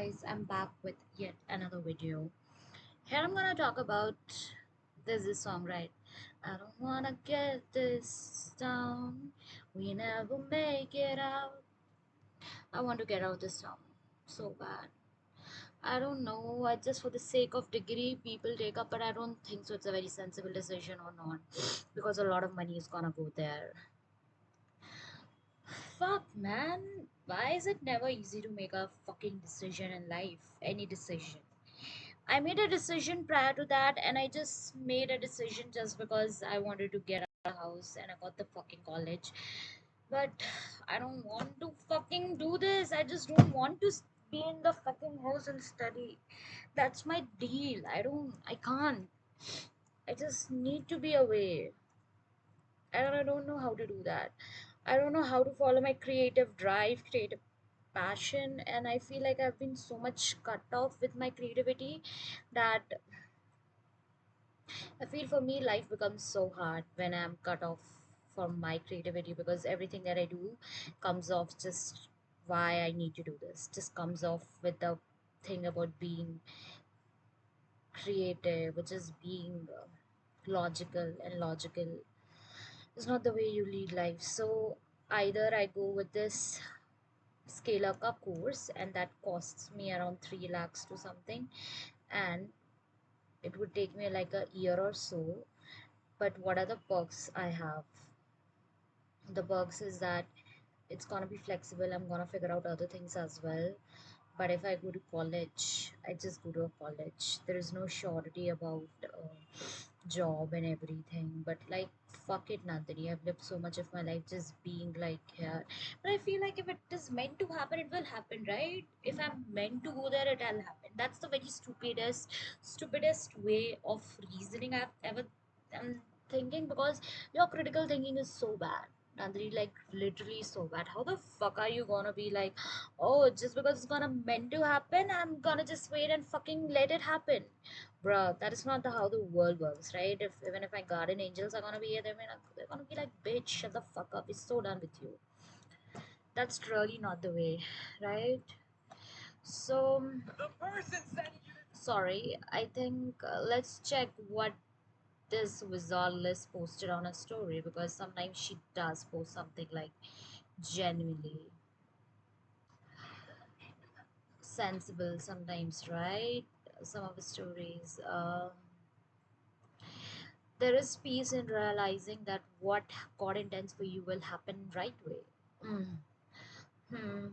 Guys, I'm back with yet another video. Here I'm gonna talk about this song, right? I don't wanna get this down. We never make it out. I want to get out this song so bad. I don't know. I just for the sake of degree people take up, but I don't think so. It's a very sensible decision or not, because a lot of money is gonna go there. Fuck, man. Why is it never easy to make a fucking decision in life? Any decision. I made a decision prior to that, and I just made a decision just because I wanted to get out of the house and I got the fucking college. But I don't want to fucking do this. I just don't want to be in the fucking house and study. That's my deal. I can't. I just need to be away. And I don't know how to do that. I don't know how to follow my creative drive, creative passion, and I feel like I've been so much cut off with my creativity that I feel for me life becomes so hard when I'm cut off from my creativity, because everything that I do comes off just why I need to do this. Just comes off with the thing about being creative, which is being logical, and logical is not the way you lead life. So either I go with this scalar ka course, and that costs me around 3 lakhs to something, and it would take me like a year or so. But what are the perks I have? The perks is that it's gonna be flexible. I'm gonna figure out other things as well. But if I go to college, I just go to a college. There is no surety about job and everything. But like, fuck it, Nandini. I've lived so much of my life just being like here. But I feel like if it is meant to happen, it will happen, right? If I'm meant to go there, it'll happen. That's the very stupidest way of reasoning I've ever thinking, because your critical thinking is so bad. Nandini, like literally so bad. How the fuck are you gonna be like, oh, just because it's gonna meant to happen, I'm gonna just wait and fucking let it happen? Bruh, that is not how the world works, right? If even if my guardian angels are gonna be here, they're gonna be like, bitch, shut the fuck up. We're so done with you. That's really not the way, right? So, sorry. I think let's check what this wizard list posted on a story, because sometimes she does post something like genuinely sensible sometimes, right? Some of the stories. There is peace in realizing that what God intends for you will happen right way. Mm. Hmm. Mm.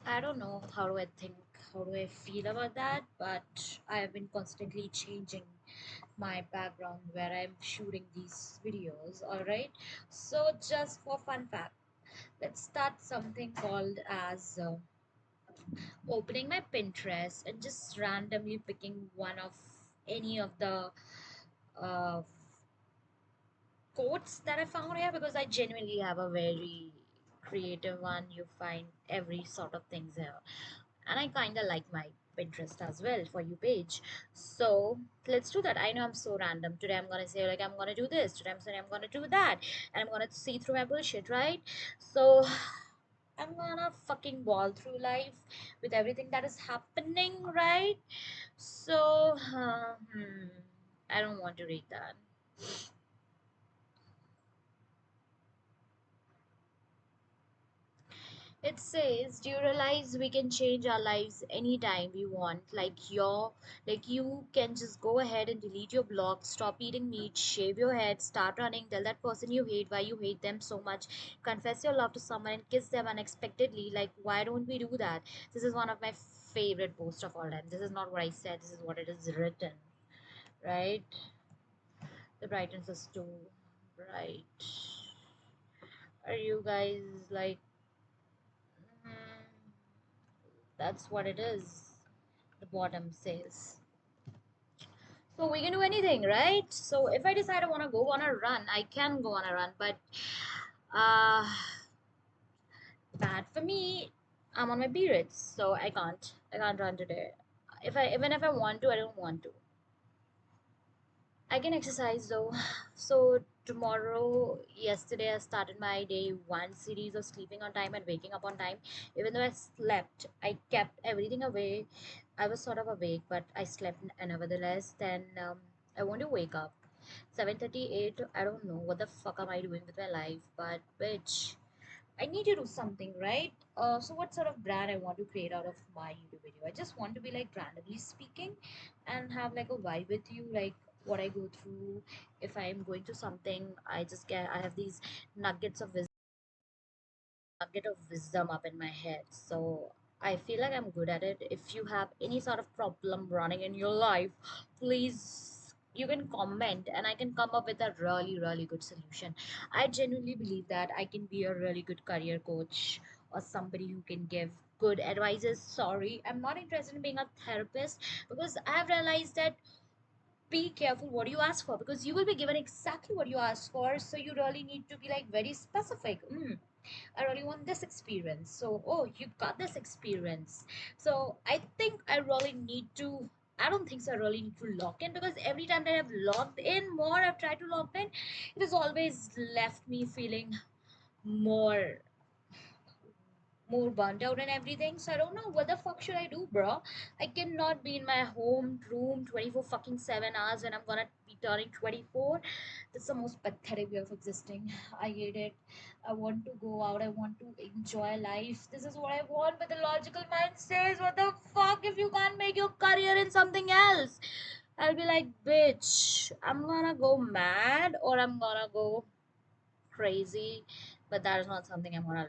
I don't know how do I feel about that, but I have been constantly changing my background where I'm shooting these videos. All right. So just for fun fact, let's start something called as opening my Pinterest and just randomly picking one of any of the uh, quotes that I found here, because I genuinely have a very creative one. You find every sort of things here, and I kind of like my Pinterest as well for you page. So let's do that. I know I'm so random. Today I'm gonna say like I'm gonna do this. Today I'm saying I'm gonna do that, and I'm gonna see through my bullshit, right? So I'm gonna fucking ball through life with everything that is happening, right? So, I don't want to read that. It says, do you realize we can change our lives anytime we want? Like you can just go ahead and delete your blog, stop eating meat, shave your head, start running, tell that person you hate why you hate them so much, confess your love to someone and kiss them unexpectedly. Like, why don't we do that? This is one of my favorite posts of all time. This is not what I said, this is what it is written, right? The brightness is too bright. Are you guys like, mm, that's what it is. The bottom says. So we can do anything, right? So if I decide I want to go on a run, I can go on a run. But uh, bad for me. I'm on my periods, so I can't. I can't run today. Even if I want to, I don't want to. I can exercise though. So tomorrow, yesterday I started my day one series of sleeping on time and waking up on time. Even though I slept, I kept everything away. I was sort of awake, but I slept nevertheless. Then I want to wake up 7:38. I don't know what the fuck am I doing with my life, but bitch, I need to do something, right? So what sort of brand I want to create out of my YouTube video? I just want to be like randomly speaking and have like a vibe with you, like what I go through. If I'm going through something, I have these nuggets of nugget of wisdom up in my head. So I feel like I'm good at it. If you have any sort of problem running in your life, please you can comment and I can come up with a really, really good solution. I genuinely believe that I can be a really good career coach or somebody who can give good advices. Sorry, I'm not interested in being a therapist because I have realized that be careful what you ask for because you will be given exactly what you ask for. So you really need to be like very specific. I really want this experience. So, oh, you got this experience. So, I think I really need to. I don't think so. I really need to lock in because every time that I've logged in more, I've tried to log in, it has always left me feeling more burnt out and everything. So I don't know what the fuck should I do, bro. I cannot be in my home room 24 fucking 7 hours and I'm gonna be turning 24. That's the most pathetic way of existing. I hate it. I want to go out. I want to enjoy life. This is what I want. But the logical mind says, what the fuck if you can't make your career in something else? I'll be like, bitch, I'm gonna go mad or I'm gonna go crazy, but that is not something I'm gonna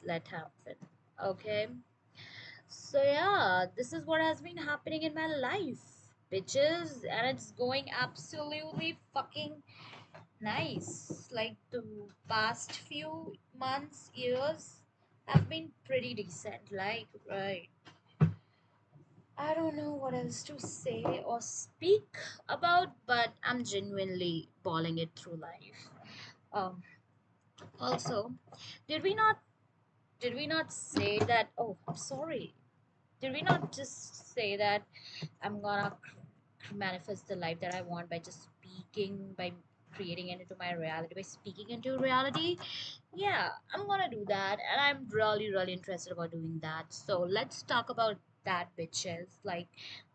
let happen. Okay, so yeah, this is what has been happening in my life, bitches, and it's going absolutely fucking nice. Like the past few months, years have been pretty decent. Like, right. I don't know what else to say or speak about, but I'm genuinely balling it through life. Um, Also, did we not say that? Oh, I'm sorry. Did we not just say that I'm gonna manifest the life that I want by just speaking, by creating it into my reality, by speaking into reality? Yeah, I'm gonna do that, and I'm really, really interested about doing that. So let's talk about that, bitches. Like,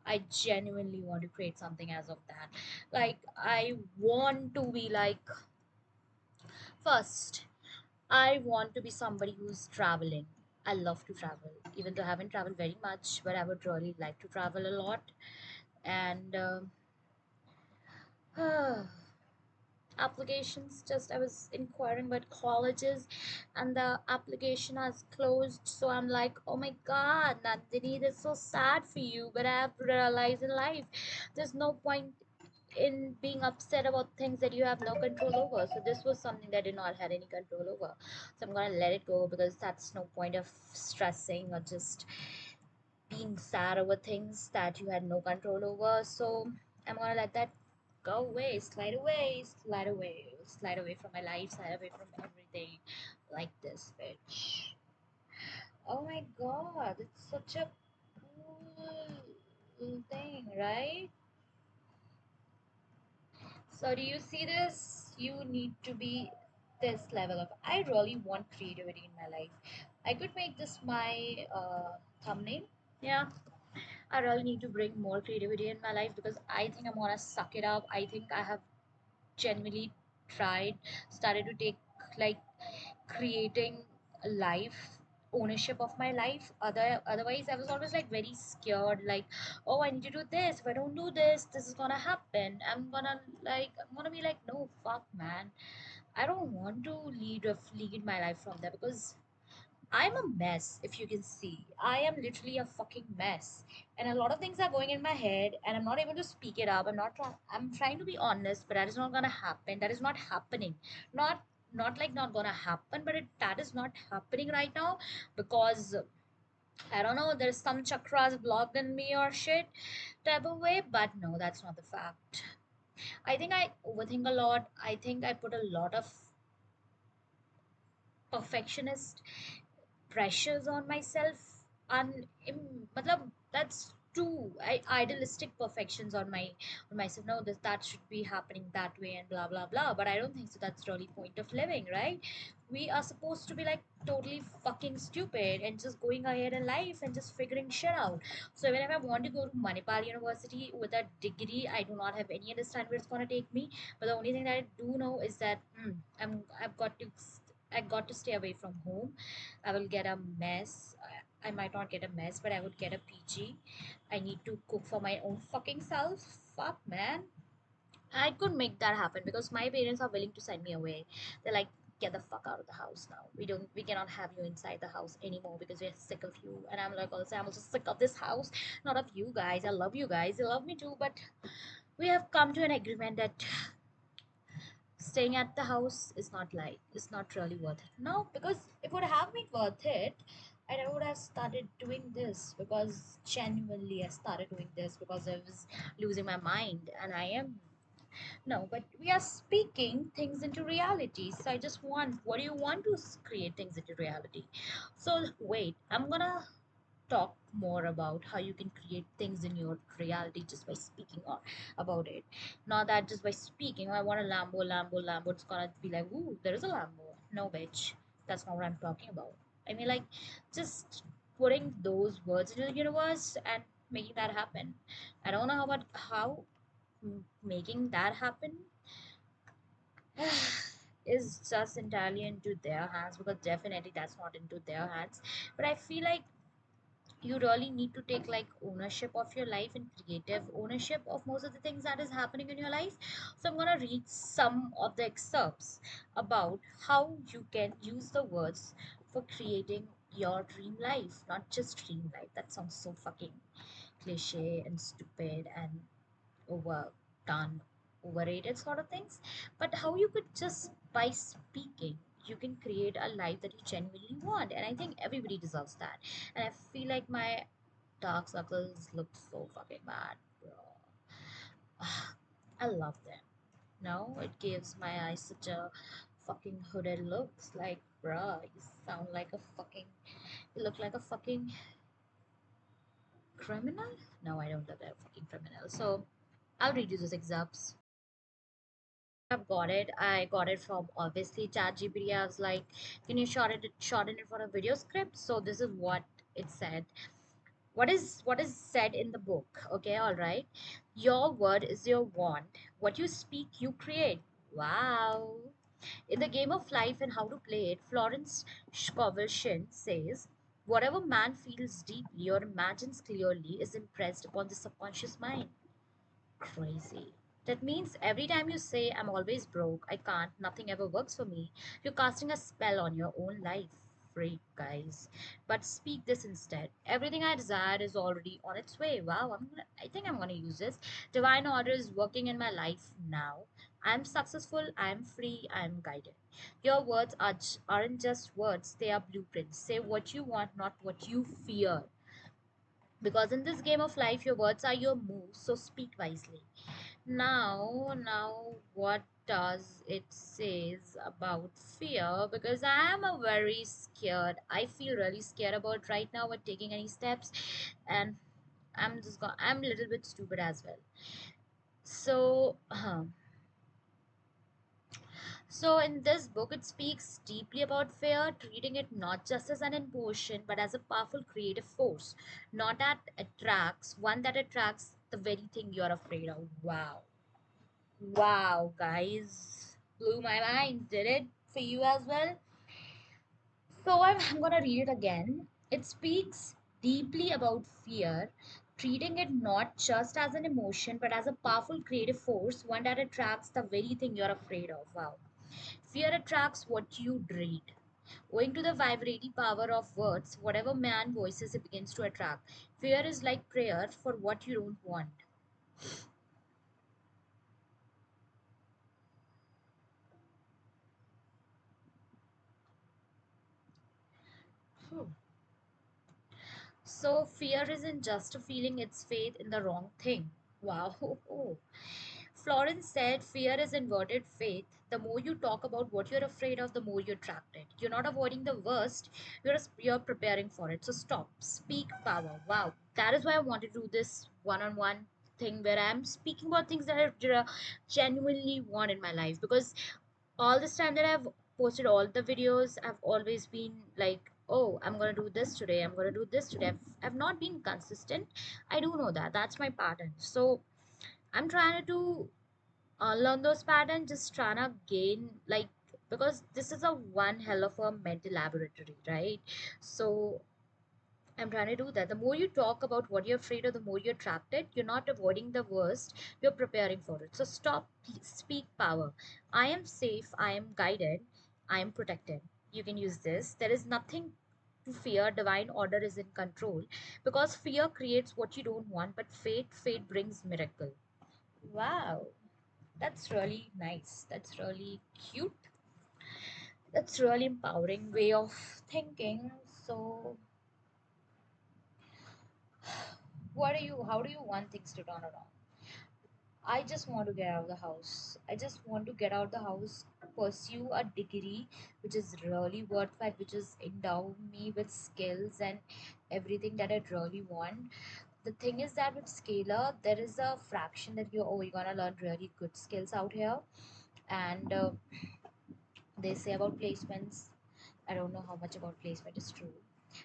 I genuinely want to create something as of that. Like, I want to be like first. I want to be somebody who's traveling. I love to travel, even though I haven't traveled very much, but I would really like to travel a lot. And applications, just I was inquiring about colleges, and the application has closed. So I'm like, oh my god, Nandini, that's so sad for you. But I have realized in life, there's no point in being upset about things that you have no control over. So this was something that I did not had any control over. So I'm gonna let it go because that's no point of stressing or just being sad over things that you had no control over. So I'm gonna let that go away, slide away, slide away, slide away from my life, slide away from everything like this, bitch. Oh my god, it's such a cool thing, right? So do you see this? You need to be this level of. I really want creativity in my life. I could make this my thumbnail. Yeah, I really need to bring more creativity in my life because I think I'm gonna suck it up. I think I have genuinely tried, started to take like creating a life ownership of my life. Otherwise I was always like very scared, like, oh, I need to do this. If I don't do this, this is gonna happen. I'm gonna be like, no, fuck, man. I don't want to lead my life from there because I'm a mess. If you can see, I am literally a fucking mess, and a lot of things are going in my head, and I'm not able to speak it up. I'm trying to be honest, but that is not gonna happen. That is not happening. Not like not gonna happen, but that is not happening right now because I don't know. There's some chakras blocked in me or shit type of way. But no, that's not the fact. I think I overthink a lot. I think I put a lot of perfectionist pressures on myself. And matlab, that's too idealistic perfections on myself. No, this that should be happening that way and blah blah blah. But I don't think so. That's really point of living, right? We are supposed to be like totally fucking stupid and just going ahead in life and just figuring shit out. So even if I want to go to Manipal University with a degree, I do not have any understanding where it's gonna take me. But the only thing that I do know is that I got to stay away from home. I will get a mess. I might not get a mess, but I would get a PG. I need to cook for my own fucking self. Fuck, man. I could make that happen because my parents are willing to send me away. They're like, get the fuck out of the house now. We cannot have you inside the house anymore because we're sick of you. And I'm like, also, I'm also sick of this house, not of you guys. I love you guys. You love me too, but we have come to an agreement that staying at the house is not like it's not really worth it. No, because it would have been worth it, and I would have started doing this because genuinely I started doing this because I was losing my mind, and I am no, but we are speaking things into reality. So I just want, what do you want to create things into reality? So wait, I'm gonna talk more about how you can create things in your reality just by speaking on about it. Not that just by speaking, "Oh, I want a Lambo, Lambo, Lambo." It's gonna be like, ooh, there is a Lambo. No, bitch. That's not what I'm talking about. I mean, like, just putting those words into the universe and making that happen. I don't know about how making that happen is just entirely into their hands because definitely that's not into their hands. But I feel like you really need to take like ownership of your life and creative ownership of most of the things that is happening in your life. So I'm going to read some of the excerpts about how you can use the words for creating your dream life, not just dream life. That sounds so fucking cliche and stupid and overdone, overrated sort of things. But how you could just by speaking, you can create a life that you genuinely want. And I think everybody deserves that. And I feel like my dark circles look so fucking bad, bro. I love them. No, it gives my eyes such a fucking hooded looks. Like, bruh, you sound like a fucking, you look like a fucking criminal. No, I don't look like a fucking criminal. So I'll read you those excerpts. I've got it. I got it from obviously ChatGPT. I was like, can you shorten it for a video script? So this is what it said. What is said in the book? Okay, all right. Your word is your wand. What you speak, you create. Wow. In the game of life and how to play it, Florence Scovel says, whatever man feels deeply or imagines clearly is impressed upon the subconscious mind. Crazy. That means every time you say, I'm always broke, I can't, nothing ever works for me, you're casting a spell on your own life. Freak, guys. But speak this instead. Everything I desire is already on its way. Wow, I think I'm gonna use this. Divine order is working in my life now. I'm successful, I'm free, I'm guided. Your words aren't just words, they are blueprints. Say what you want, not what you fear. Because in this game of life, your words are your moves, so speak wisely. Now, what does it says about fear? Because I am a very scared. I feel really scared about right now with taking any steps, and I'm a little bit stupid as well. So, so in this book, it speaks deeply about fear, treating it not just as an emotion, but as a powerful creative force, not that attracts, one that attracts the very thing you're afraid of. Wow. Wow, guys. Blew my mind. Did it for you as well? So I'm gonna read it again. It speaks deeply about fear, treating it not just as an emotion, but as a powerful creative force, one that attracts the very thing you're afraid of. Wow. Fear attracts what you dread. Owing to the vibrating power of words, whatever man voices it begins to attract. Fear is like prayer for what you don't want. Hmm. So fear isn't just a feeling, it's faith in the wrong thing. Wow. Florence said, fear is inverted faith. The more you talk about what you're afraid of, the more you attract it. You're not avoiding the worst, you're preparing for it. So stop. Speak power. Wow. That is why I want to do this one on one thing where I'm speaking about things that I genuinely want in my life. Because all this time that I've posted all the videos, I've always been like, oh, I'm gonna do this today, I'm gonna do this today. I've not been consistent. I do know that. That's my pattern. So I'm trying to learn those patterns, just trying to gain like, because this is a one hell of a mental laboratory, right? So I'm trying to do that. The more you talk about what you're afraid of, the more you're trapped it. You're not avoiding the worst, you're preparing for it. So stop, speak power. I am safe, I am guided, I am protected. You can use this. There is nothing to fear. Divine order is in control. Because fear creates what you don't want, but fate brings miracle. Wow. That's really nice. That's really cute. That's really empowering way of thinking. So, how do you want things to turn around? I just want to get out of the house. I just want to get out of the house, pursue a degree which is really worthwhile, which is endow me with skills and everything that I really want. The thing is that with scalar, there is a fraction that you're gonna learn really good skills out here, and they say about placements. I don't know how much about placement is true,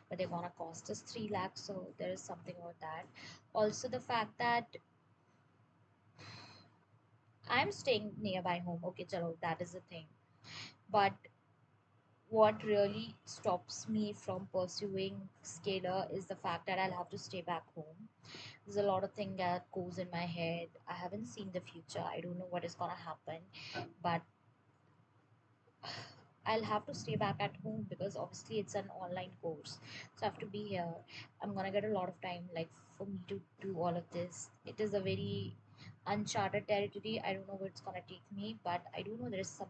but they're gonna cost us 3 lakhs, so there is something about that. Also, the fact that I'm staying nearby home, okay, chalo, that is the thing. But what really stops me from pursuing scalar is the fact that I'll have to stay back home. There's a lot of thing that goes in my head. I haven't seen the future. I don't know what is gonna happen, but I'll have to stay back at home because obviously it's an online course. So I have to be here. I'm gonna get a lot of time like for me to do all of this. It is a very uncharted territory. I don't know where it's gonna take me, but I do know there is some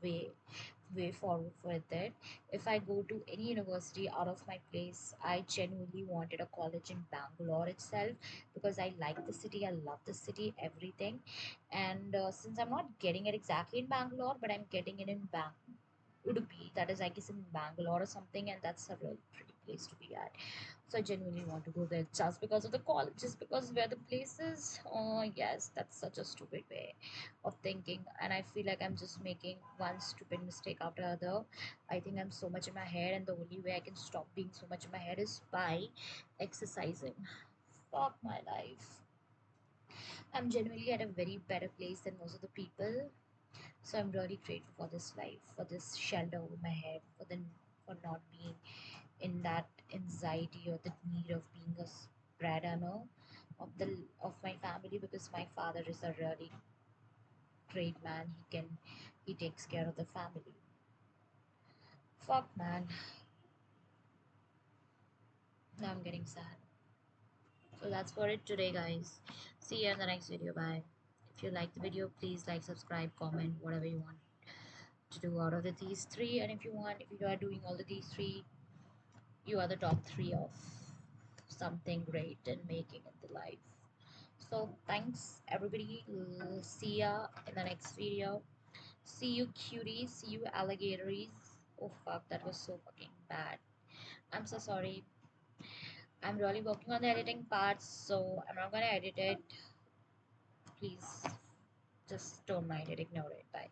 way forward with it. If I go to any university out of my place, I genuinely wanted a college in Bangalore itself because I like the city, I love the city, everything. And since I'm not getting it exactly in Bangalore, but I'm getting it in Udupi, that is, I guess, in Bangalore or something, and that's a really pretty place to be at. So I genuinely want to go there just because of the college, just because where the place is. Oh, yes, that's such a stupid way of thinking, and I feel like I'm just making one stupid mistake after other. I think I'm so much in my head, and the only way I can stop being so much in my head is by exercising. Fuck my life. I'm genuinely at a very better place than most of the people. So I'm really grateful for this life, for this shelter over my head, for not being in that anxiety or the need of being a breadwinner of my family, because my father is a really great man. He takes care of the family. Fuck man. Now I'm getting sad. So that's for it today, guys. See you in the next video. Bye. If you like the video, please like, subscribe, comment, whatever you want to do out of these three. And if you are doing all of these three, you are the top three of something great and making in the life. So thanks everybody. See ya in the next video. See you cuties. See you alligators. Oh fuck, that was so fucking bad. I'm so sorry. I'm really working on the editing parts, so I'm not gonna edit it. Please just don't mind it, ignore it. Bye.